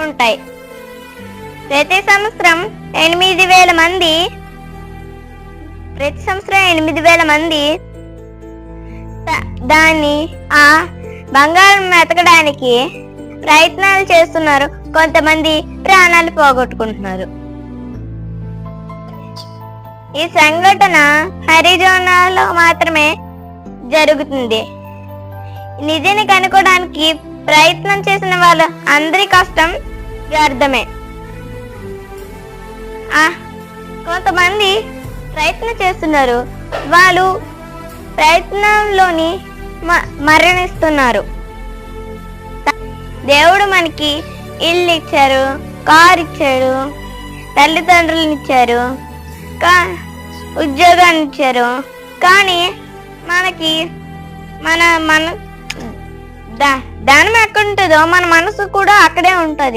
ఉంటాయి. ప్రతి సంవత్సరం 8,000 మంది దాన్ని ఆ బంగారం వెతకడానికి ప్రయత్నాలు చేస్తున్నారు. కొంతమంది ప్రాణాలు పోగొట్టుకుంటున్నారు. ఈ సంఘటన హరిజోనాలో మాత్రమే జరుగుతుంది. నిధిని కనుక్కోవడానికి ప్రయత్నం చేసిన వాళ్ళ అందరి కష్టం వ్యర్థమే. కొంతమంది ప్రయత్నం చేస్తున్నారు, వాళ్ళు ప్రయత్నంలోని మరణిస్తున్నారు. దేవుడు మనకి ఇల్లు ఇచ్చారు, కారు ఇచ్చాడు, తల్లిదండ్రులను ఇచ్చారు, ఉద్యోగాన్ని ఇచ్చారు. కానీ మనకి మన ధనం ఎక్కడుంటుందో మన మనసు కూడా అక్కడే ఉంటుంది.